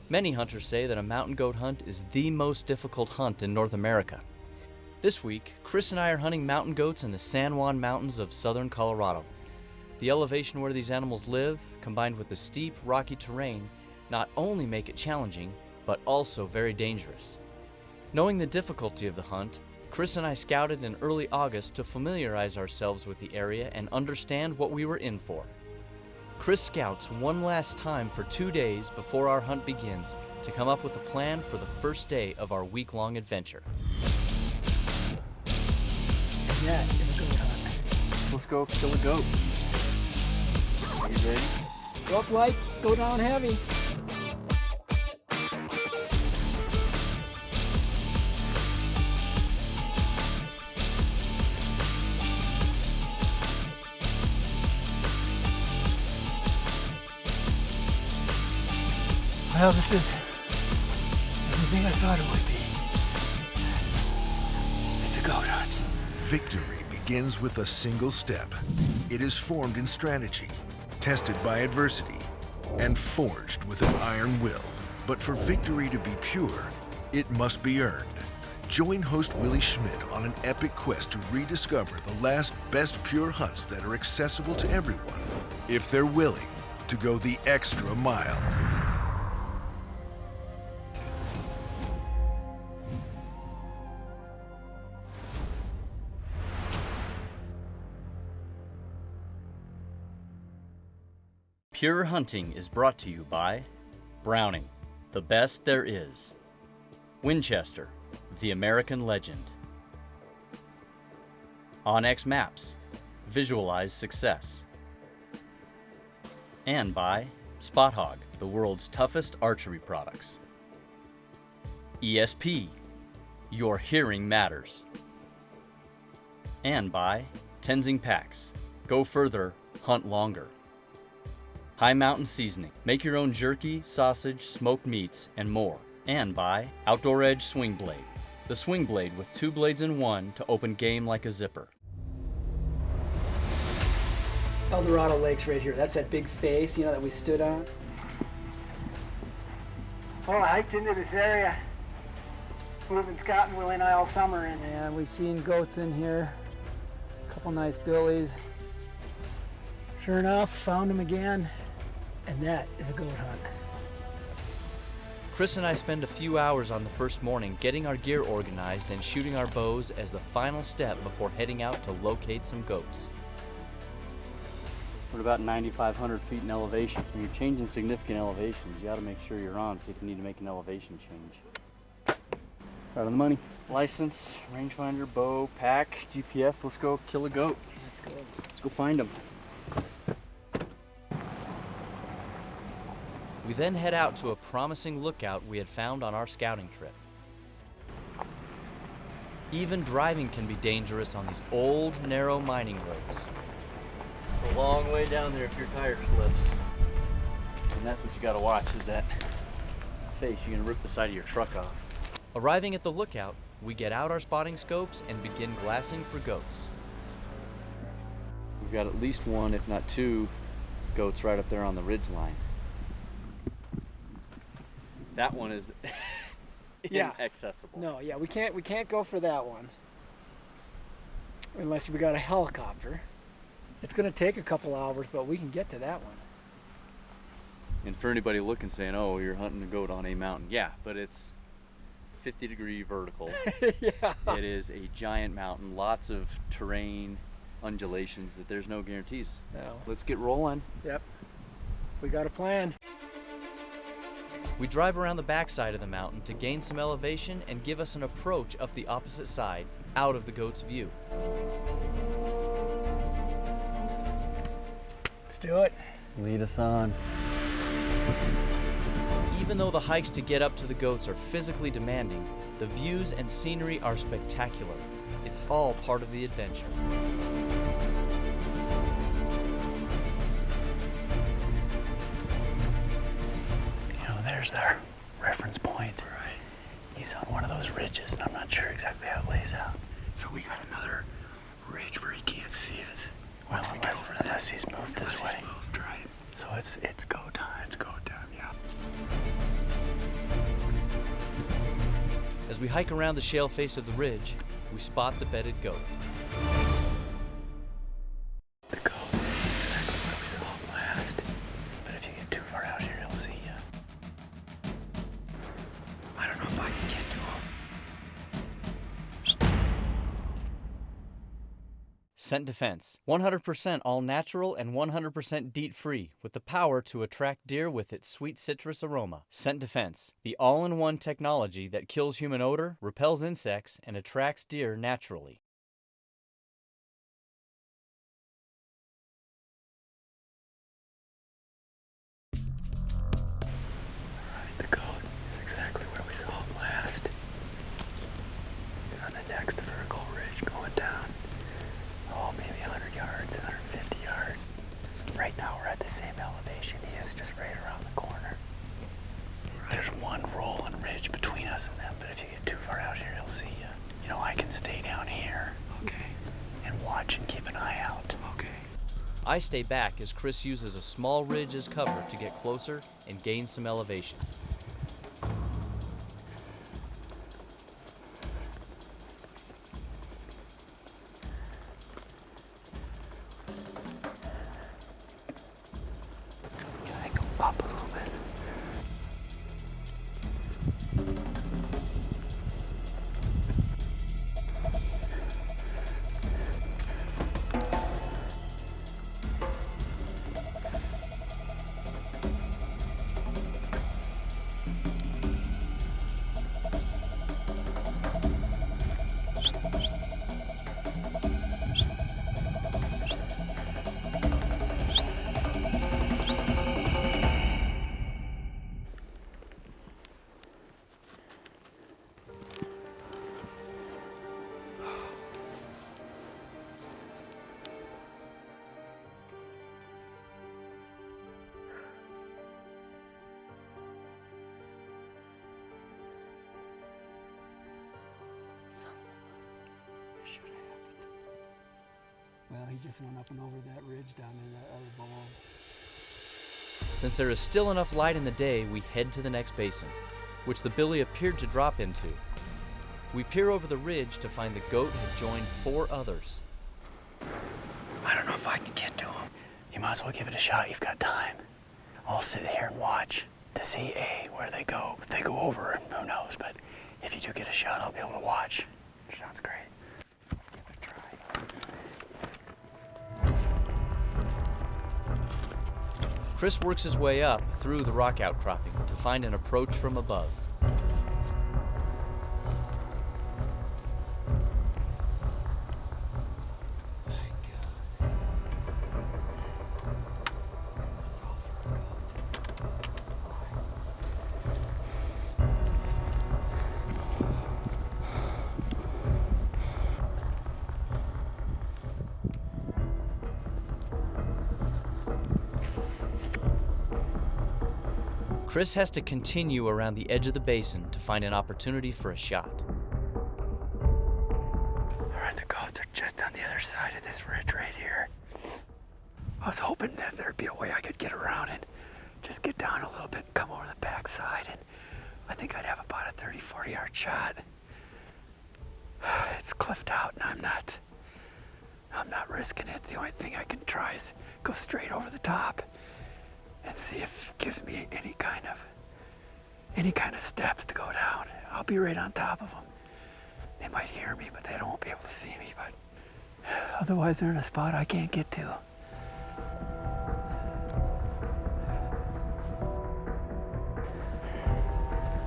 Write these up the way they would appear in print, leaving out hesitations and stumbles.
Many hunters say that a mountain goat hunt is the most difficult hunt in North America. This week, Chris and I are hunting mountain goats in the San Juan Mountains of southern Colorado. The elevation where these animals live, combined with the steep, rocky terrain, not only make it challenging, but also very dangerous. Knowing the difficulty of the hunt, Chris and I scouted in early August to familiarize ourselves with the area and understand what we were in for. Chris scouts one last time for 2 days before our hunt begins to come up with a plan for the first day of our week-long adventure. That is a goat hunt. Let's go kill a goat. Are you ready? Go up light, go down heavy. Well, this is everything I thought it would be. It's a goat hunt. Victory begins with a single step. It is formed in strategy, tested by adversity, and forged with an iron will. But for victory to be pure, it must be earned. Join host Willi Schmidt on an epic quest to rediscover the last best pure hunts that are accessible to everyone, if they're willing to go the extra mile. Pure Hunting is brought to you by Browning, the best there is. Winchester, the American legend. OnX Maps, visualize success. And by Spot Hog, the world's toughest archery products. ESP, your hearing matters. And by Tenzing Packs, go further, hunt longer. High Mountain Seasoning, make your own jerky, sausage, smoked meats, and more. And by Outdoor Edge Swing Blade, the swing blade with 2 blades in one to open game like a zipper. Eldorado Lake's right here. That's that big face, that we stood on. Well, I hiked into this area. We've been scouting Willi and I all summer. And we've seen goats in here. A couple nice billies. Sure enough, found them again. And that is a goat hunt. Chris and I spend a few hours on the first morning getting our gear organized and shooting our bows as the final step before heading out to locate some goats. We're about 9,500 feet in elevation. When you're changing significant elevations, you got to make sure you're on, see if you need to make an elevation change. Right on the money. License, rangefinder, bow, pack, GPS. Let's go kill a goat. Let's go. Let's go find them. We then head out to a promising lookout we had found on our scouting trip. Even driving can be dangerous on these old, narrow mining roads. It's a long way down there if your tire slips. And that's what you gotta watch, is that face. You're gonna rip the side of your truck off. Arriving at the lookout, we get out our spotting scopes and begin glassing for goats. We've got at least one, if not 2, goats right up there on the ridge line. That one is inaccessible. No, yeah, we can't go for that one unless we got a helicopter. It's going to take a couple hours, but we can get to that one. And for anybody looking, saying, "Oh, you're hunting a goat on a mountain," yeah, but it's 50-degree vertical. Yeah. It is a giant mountain, lots of terrain, undulations that there's no guarantees. No. Let's get rolling. Yep. We got a plan. We drive around the backside of the mountain to gain some elevation and give us an approach up the opposite side, out of the goat's view. Let's do it. Lead us on. Even though the hikes to get up to the goats are physically demanding, the views and scenery are spectacular. It's all part of the adventure. There's their reference point. Right. He's on one of those ridges, and I'm not sure exactly how it lays out. So we got another ridge where he can't see us. Well, unless he's moved this way. He's moved, right. So it's go time. It's go time, yeah. we hike around the shale face of the ridge, we spot the bedded goat. The goat is exactly where we saw him last. But if you get too far out here, he'll see you. I don't know if I can get to him. Scent Defense. 100% all natural and 100% DEET free, with the power to attract deer with its sweet citrus aroma. Scent Defense. The all-in-one technology that kills human odor, repels insects, and attracts deer naturally. Alright, the goat is exactly where we saw him last. He's on the next vertical ridge going down. Oh, maybe 100 yards, 150 yards. Right now we're at the same elevation he is, just right around the corner. There's one rolling ridge between us and them, but if you get too far out here, he'll see you. You know, I can stay down here. Okay. And watch and keep an eye out. Okay. I stay back as Chris uses a small ridge as cover to get closer and gain some elevation. Can I go up a little bit? Well, he just went up and over that ridge down there, that other bowl. Since there is still enough light in the day, we head to the next basin, which the billy appeared to drop into. We peer over the ridge to find the goat had joined 4 others. I don't know if I can get to him. You might as well give it a shot. You've got time. I'll sit here and watch to see where they go. If they go over, who knows? But if you do get a shot, I'll be able to watch. Sounds great. Give it a try. Chris works his way up through the rock outcropping to find an approach from above. Chris has to continue around the edge of the basin to find an opportunity for a shot. Alright, the goats are just on the other side of this ridge right here. I was hoping that there'd be a way I could get around and just get down a little bit and come over the backside, and I think I'd have about a 30-40 yard shot. It's cliffed out and I'm not risking it. The only thing I can try is go straight over the top and see if it gives me any kind of steps to go down. I'll be right on top of them. They might hear me, but they won't be able to see me. But otherwise, they're in a spot I can't get to.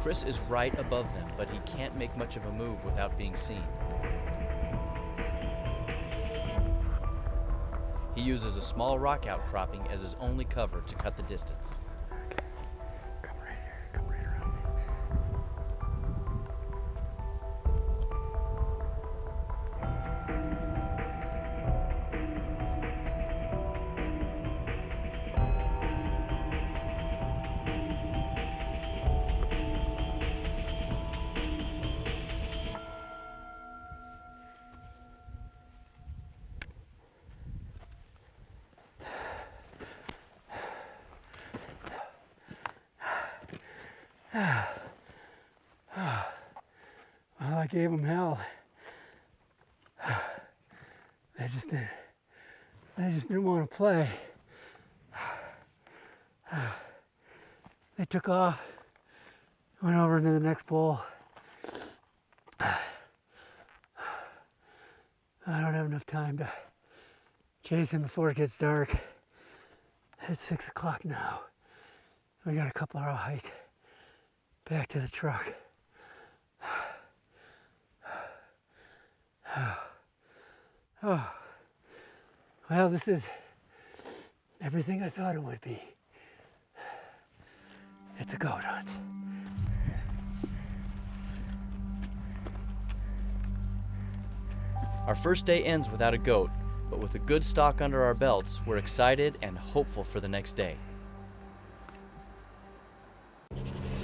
Chris is right above them, but he can't make much of a move without being seen. He uses a small rock outcropping as his only cover to cut the distance. Okay. Come right here. Come right around me. Well, I gave them hell. They just didn't want to play. They took off, went over into the next bowl. I don't have enough time to chase him before it gets dark. It's 6 o'clock now. We got a couple hour hike back to the truck. Oh, well, this is everything I thought it would be. It's a goat hunt. Our first day ends without a goat, but with a good stalk under our belts, we're excited and hopeful for the next day.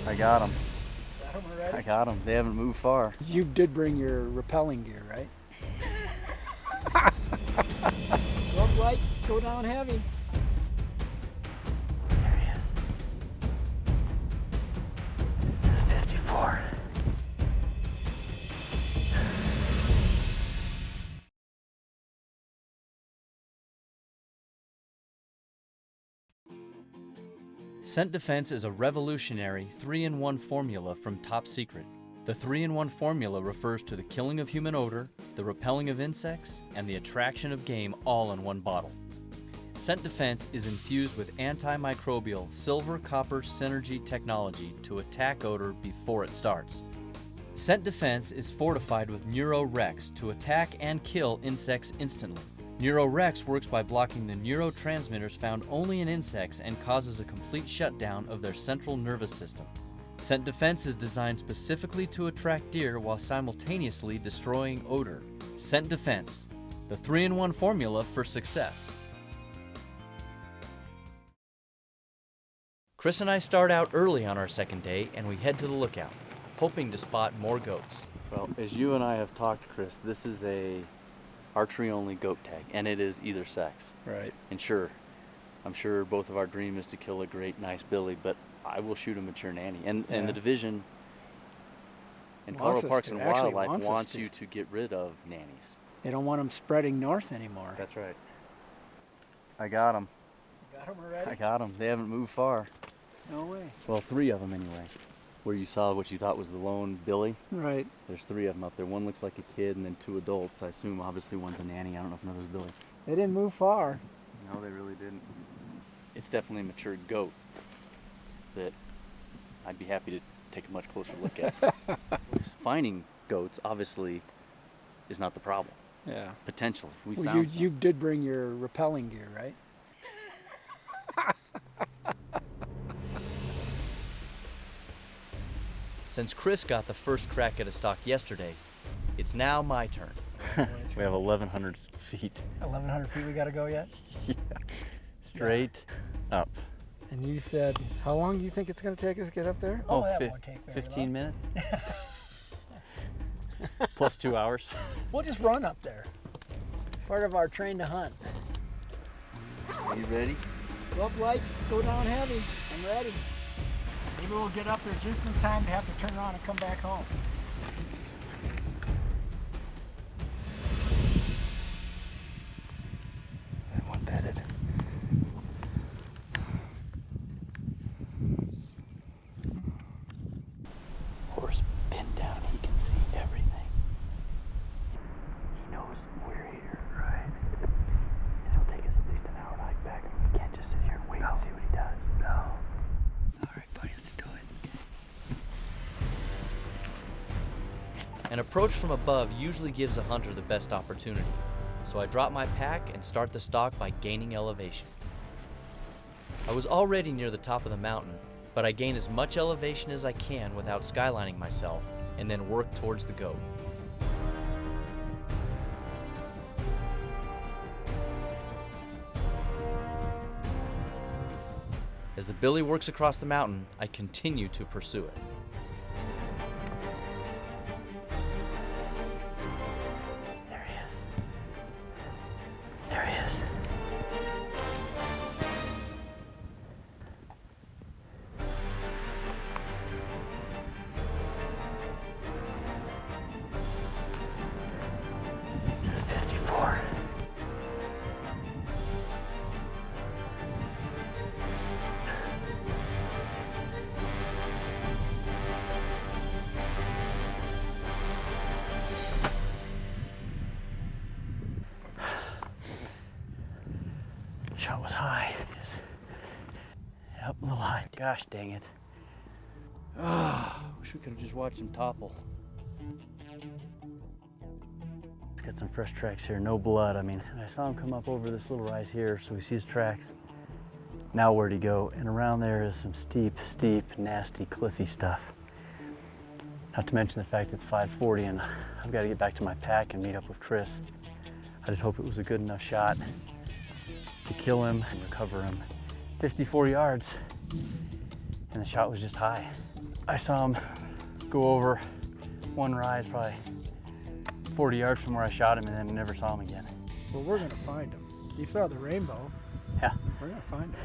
I got them. Got 'em already? I got them. They haven't moved far. You did bring your rappelling gear, right? Love light, go down heavy. There he is. It's 54. Scent Defense is a revolutionary 3-in-1 formula from Top Secret. The 3-in-1 formula refers to the killing of human odor, the repelling of insects, and the attraction of game all in one bottle. Scent Defense is infused with antimicrobial silver copper synergy technology to attack odor before it starts. Scent Defense is fortified with NeuroRex to attack and kill insects instantly. NeuroRex works by blocking the neurotransmitters found only in insects and causes a complete shutdown of their central nervous system. Scent Defense is designed specifically to attract deer while simultaneously destroying odor. Scent Defense, the 3-in-1 formula for success. Chris and I start out early on our second day and we head to the lookout, hoping to spot more goats. Well, as you and I have talked, Chris, this is a archery only goat tag, and it is either sex. Right. And sure, I'm sure both of our dream is to kill a great, nice billy, but I will shoot a mature nanny. And the division and Colorado Parks and Wildlife wants you to get rid of nannies. They don't want them spreading north anymore. That's right. I got them. Got them already? I got them. They haven't moved far. No way. Well, 3 of them anyway. Where you saw what you thought was the lone billy. Right. There's 3 of them up there. One looks like a kid and then 2 adults. I assume obviously one's a nanny. I don't know if another's billy. They didn't move far. No, they really didn't. It's definitely a mature goat that I'd be happy to take a much closer look at. Finding goats obviously is not the problem. Yeah. Potentially, we Well, found you did bring your rappelling gear, right? Since Chris got the first crack at a stalk yesterday, it's now my turn. We have 1,100 feet. 1,100 feet we got to go yet? Yeah. Straight up. And you said, how long do you think it's going to take us to get up there? Oh, that won't take very 15 long. minutes. Plus 2 hours. We'll just run up there. Part of our train to hunt. Are you ready? Love light, go down heavy. I'm ready. Maybe we'll get up there just in time to have to turn around and come back home. That one bedded. Horse pinned down, he can see everything. He knows we're here, right? And it'll take us at least an hour to hike back. We can't just sit here and wait and see what he does. No. Alright, buddy, let's do it. An approach from above usually gives a hunter the best opportunity, so I drop my pack and start the stalk by gaining elevation. I was already near the top of the mountain, but I gain as much elevation as I can without skylining myself, and then work towards the goat. As the billy works across the mountain, I continue to pursue it. There he is. There he is. Gosh dang it. Wish we could have just watched him topple. Let's get some fresh tracks here, no blood. I mean, I saw him come up over this little rise here, so we see his tracks. Now where'd he go? And around there is some steep, nasty, cliffy stuff. Not to mention the fact it's 5:40 and I've got to get back to my pack and meet up with Chris. I just hope it was a good enough shot to kill him and recover him. 54 yards, and the shot was just high. I saw him go over one rise, probably 40 yards from where I shot him, and then never saw him again. Well, we're gonna find him. You saw the rainbow. Yeah. We're gonna find him.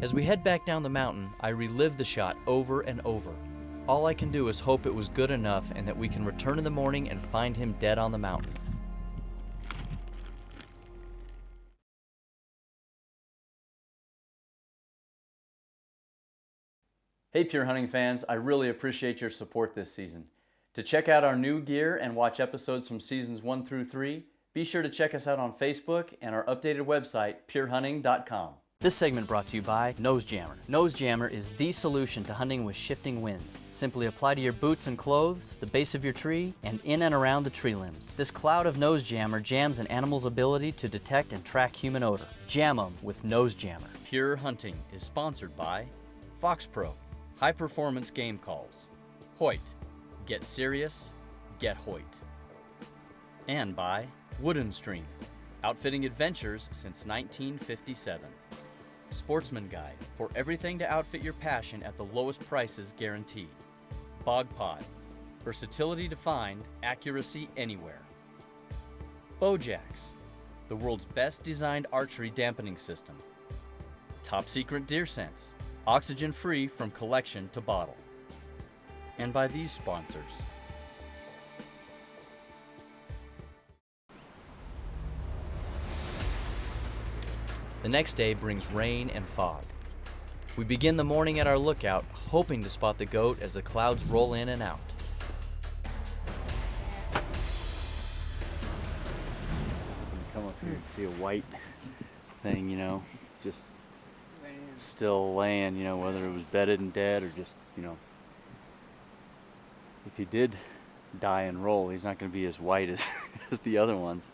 As we head back down the mountain, I relive the shot over and over. All I can do is hope it was good enough and that we can return in the morning and find him dead on the mountain. Hey Pure Hunting fans, I really appreciate your support this season. To check out our new gear and watch episodes from seasons 1 through 3, be sure to check us out on Facebook and our updated website, purehunting.com. This segment brought to you by Nose Jammer. Nose Jammer is the solution to hunting with shifting winds. Simply apply to your boots and clothes, the base of your tree, and in and around the tree limbs. This cloud of Nose Jammer jams an animal's ability to detect and track human odor. Jam them with Nose Jammer. Pure Hunting is sponsored by Fox Pro, high performance game calls. Hoyt, get serious, get Hoyt. And by Wooden Stream, outfitting adventures since 1957. Sportsman Guide, for everything to outfit your passion at the lowest prices guaranteed. Bog Pod, versatility defined, accuracy anywhere. Bowjacks, the world's best designed archery dampening system. Top Secret Deer Sense, oxygen free from collection to bottle. And by these sponsors. The next day brings rain and fog. We begin the morning at our lookout, hoping to spot the goat as the clouds roll in and out. Come up here and see a white thing, just still laying, whether it was bedded and dead or just, if he did die and roll, he's not going to be as white as, as the other ones.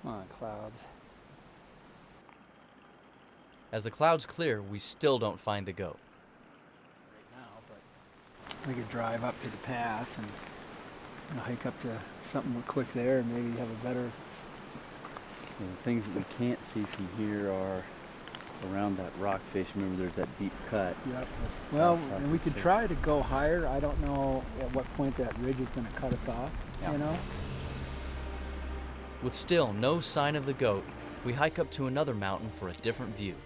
Come on, clouds. As the clouds clear, we still don't find the goat. Right now, but we could drive up to the pass and hike up to something quick there and maybe have a better... The things that we can't see from here are around that rock face. Remember, there's that deep cut. Yep. Well, and we could try to go higher. I don't know at what point that ridge is going to cut us off, With still no sign of the goat, we hike up to another mountain for a different view.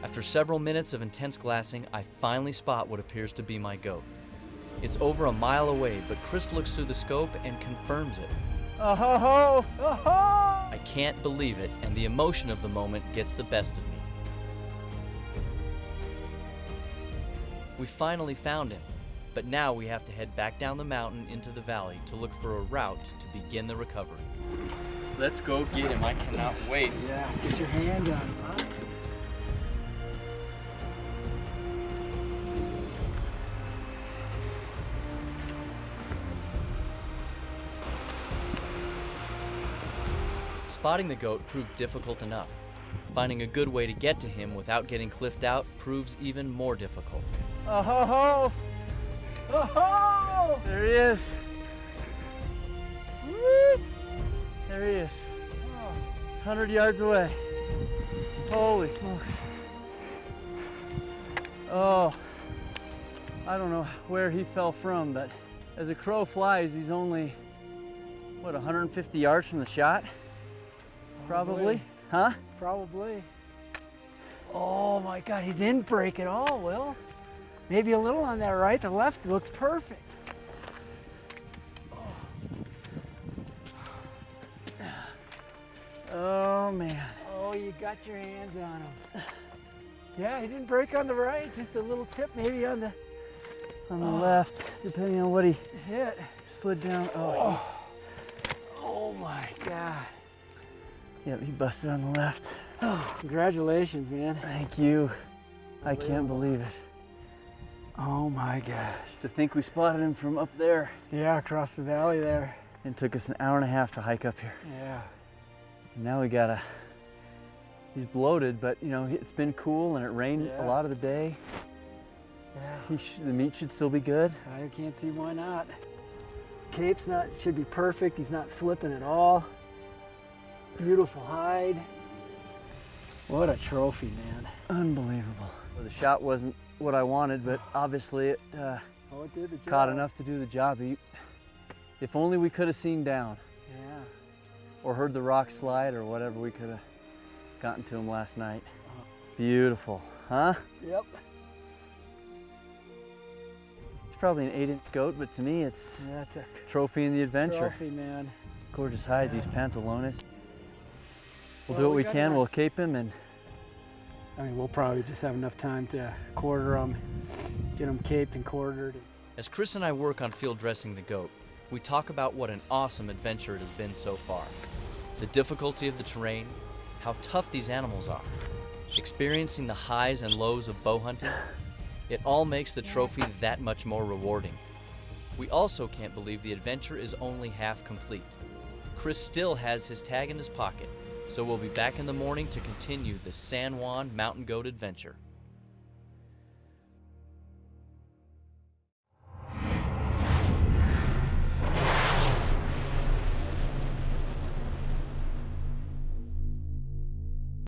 After several minutes of intense glassing, I finally spot what appears to be my goat. It's over a mile away, but Chris looks through the scope and confirms it. Oh-ho-ho! Oh-ho! I can't believe it, and the emotion of the moment gets the best of me. We finally found him, but now we have to head back down the mountain into the valley to look for a route to begin the recovery. Let's go get him. I cannot wait. Yeah, get your hands on him, huh? Spotting the goat proved difficult enough. Finding a good way to get to him without getting cliffed out proves even more difficult. Oh-ho-ho! Oh-ho! There he is. Woo! There he is. 100 yards away. Holy smokes. Oh, I don't know where he fell from, but as a crow flies, he's only, 150 yards from the shot? Probably. Huh? Probably. Oh my God, he didn't break at all, Will. Maybe a little on that right, the left looks perfect. Oh man. Oh, you got your hands on him. Yeah, he didn't break on the right, just a little tip maybe on the left, depending on what he hit. Slid down. Oh my God. Yep, he busted on the left. Oh, congratulations, man. Thank you. I can't believe it. Oh my gosh. To think we spotted him from up there. Yeah, across the valley there. And took us an hour and a half to hike up here. Yeah. And now we gotta, he's bloated, but you know, it's been cool and it rained a lot of the day. Yeah. The meat should still be good. I can't see why not. His cape's should be perfect. He's not slipping at all. Beautiful hide. What a trophy, man. Unbelievable. Well, the shot wasn't what I wanted, but obviously it it did the job. caught enough to do the job. If only we could have seen down. Yeah. Or heard the rock slide or whatever, we could have gotten to him last night. Beautiful, huh? Yep. It's probably an 8-inch goat, but to me it's a trophy in the adventure. trophy, man. Gorgeous hide, these pantalones. We'll do Well, what we got can, enough- we'll cape him, and I mean, we'll probably just have enough time to quarter them, get them caped and quartered. As Chris and I work on field dressing the goat, we talk about what an awesome adventure it has been so far. The difficulty of the terrain, how tough these animals are, experiencing the highs and lows of bow hunting. It all makes the trophy that much more rewarding. We also can't believe the adventure is only half complete. Chris still has his tag in his pocket, so we'll be back in the morning to continue the San Juan mountain goat adventure.